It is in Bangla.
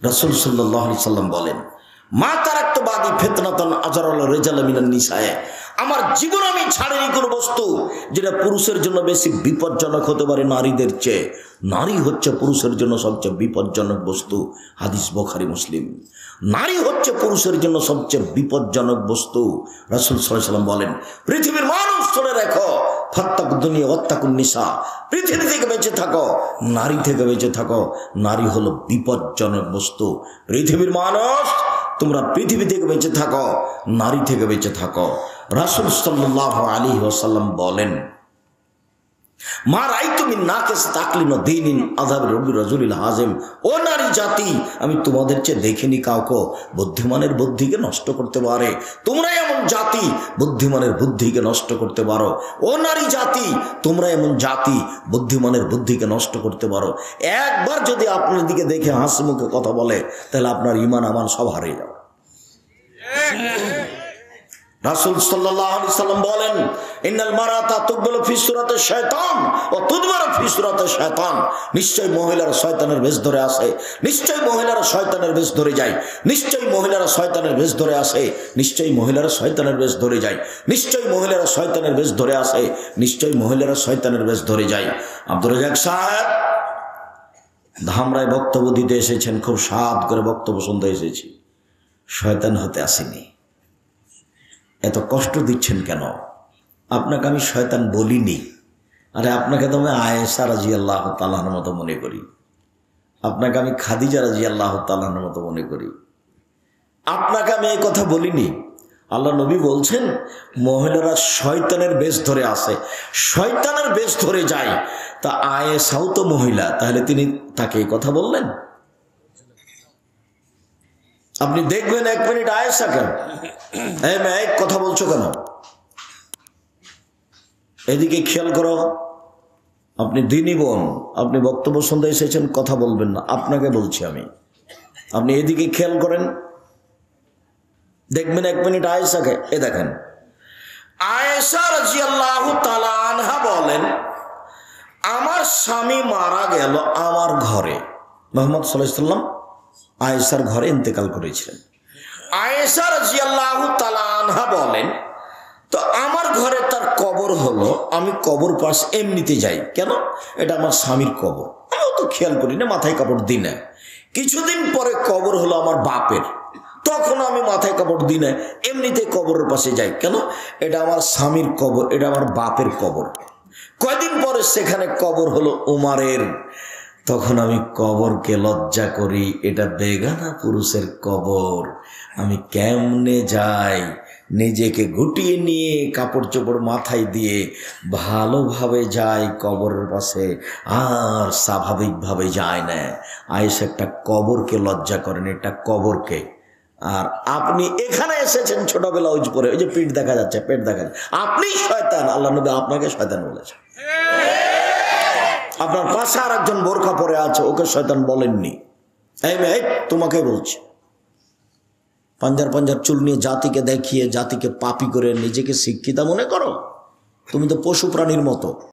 রাসূল সাল্লাল্লাহু আলাইহি সাল্লাম বলেন, মা তারাক্তু বাদি ফিতনাতান আজরাল রিজাল মিনান নিসায়ে, আমার জীবন আমি ছাড়িনি কোন বস্তু যেটা পুরুষের জন্য বেশি বিপজ্জনক হতে পারে নারীদের চেয়ে। নারী হচ্ছে পুরুষের জন্য সবচেয়ে বিপজ্জনক বস্তু। হাদিস বুখারী মুসলিম। নারী হচ্ছে পুরুষের জন্য সবচেয়ে বিপজ্জনক বস্তু। রাসূল সাল্লাল্লাহু আলাইহি সাল্লাম বলেন, পৃথিবীর মানুষ শুনে রাখো, ফাত্তাকুদ দুনিয়া ওয়াত্তাকুন নিসা, পৃথিবী থেকে বেঁচে থাকো, নারী থেকে বেঁচে থাকো। নারী হলো বিপজ্জনক বস্তু। পৃথিবীর মানুষ, তোমরা পৃথিবী থেকে বেঁচে থাকো, নারী থেকে বেঁচে থাকো। রাসূল সাল্লাল্লাহু আলাইহি ওয়াসাল্লাম বলেন, মা রাইতু মিন নাকিস তাকলিন দীনিন আযাব রব্বি রাজুলিল হাজিম, ও নারী জাতি, আমি তোমাদের চেয়ে দেখিনি কাউকে বুদ্ধিমানের বুদ্ধিকে নষ্ট করতে পারে। তোমরা এমন জাতি বুদ্ধিমানের বুদ্ধিকে নষ্ট করতে পারো। ও নারী জাতি, তোমরা এমন জাতি বুদ্ধিমানের বুদ্ধিকে নষ্ট করতে পারো। একবার যদি আপনার দিকে দেখে হাসি মুখে কথা বলে, তাহলে আপনার ঈমান আমান সব হারিয়ে যাবে। রাসূল সাল্লাল্লাহু আলাইহি সাল্লাম বলেন, ইন্নাল মারাতা তুকবালু ফি সূরাতি শায়তান ওয়া তুদবারু ফি সূরাতি শায়তান, নিশ্চয় মহিলারা শয়তানের বেশ ধরে আসে, নিশ্চয় মহিলারা শয়তানের বেশ ধরে যায়, নিশ্চয় মহিলারা শয়তানের বেশ ধরে আসে, নিশ্চয় মহিলারা শয়তানের বেশ ধরে যায়, নিশ্চয় মহিলারা শয়তানের বেশ ধরে আসে, নিশ্চয় মহিলারা শয়তানের বেশ ধরে যায়। আব্দুর রাজ্জাক সাহেব ধামরায় বক্তব্য দিতে এসেছেন, খুব সাদ করে বক্তব্য শুনতে এসেছি, শয়তান হতে আসেনি। এত কষ্ট দিচ্ছেন কেন? আপনাকে আমি শয়তান বলিনি। আরে আপনাকে তো আমি আয়েশা রাদিয়াল্লাহু তাআলার মতো মনে করি, আপনাকে আমি খাদিজা রাদিয়াল্লাহু তাআলার মতো মনে করি। আপনাকে আমি এই কথা বলিনি। আল্লাহ নবী বলছেন, মহিলারা শয়তানের বেশ ধরে আসে, শয়তানের বেশ ধরে যায়। তা আয়েশাও তো মহিলা, তাহলে তিনি তাকে এই কথা বললেন? আপনি দেখবেন এক মিনিট আয়েশা কেন, এই মেয়ে কথা বলছো কেন, এদিকে খেয়াল করো। আপনি দিনী বোন, আপনি বক্তব্য শুনতে এসেছেন, কথা বলবেন না, আপনাকে বলছি আমি। আপনি এদিকে খেয়াল করেন, দেখবেন এক মিনিট আয়েশাকে। এ দেখেন, আয়েশা রাদিয়াল্লাহু তাআলা আনহা বলেন, আমার স্বামী মারা গেল আমার ঘরে। মুহাম্মদ সাল্লাল্লাহু আলাইহি ওয়াসাল্লাম আয়েশার ঘরে ইন্তেকাল করেছিলেন। আয়েশা রাদিয়াল্লাহু তাআলা আনহা বলেন, তো আমার ঘরে তার কবর হলো, আমি কবর পাশ এমনিতে যাই, কেন? এটা আমার স্বামীর কবর, আমি তো খেয়াল করি না, মাথায় কাপড় দিই না। কিছুদিন পরে কবর হলো আমার বাপের, তখন আমি মাথায় কাপড় দিই না, এমনিতে কবরের পাশে যাই, কেন? এটা আমার স্বামীর কবর, এটা আমার বাপের কবর। কয়দিন পরে সেখানে কবর হলো উমারের, তখন আমি কবরকে লজ্জা করি, এটা বেগানা পুরুষের কবর, আমি কেমনে যাই? নিজেকে গুটিয়ে নিয়ে কাপড় চোপড় মাথায় দিয়ে ভালোভাবে যাই কবরের পাশে, আর স্বাভাবিকভাবে যায় না। আয়েশা একটা কবরকে লজ্জা করেন, এটা কবরকে। আর আপনি এখানে এসেছেন ছোটবেলা উজ পরে, ওই যে পিঠ দেখা যাচ্ছে, পেট দেখা যাচ্ছে, আপনি শয়তান। আল্লাহ নবী আপনাকে শয়তান বলেছেন। আপনার পাশে আর একজন বোরকা পরে আছে, ওকে শয়তান বলেননি। এই মেয়ে, তোমাকে বলছি, পাঞ্জার পাঞ্জার চুল নিয়ে জাতিকে দেখিয়ে জাতিকে পাপী করে নিজেকে শিক্ষিতা মনে করো? তুমি তো পশু প্রাণীর মতো।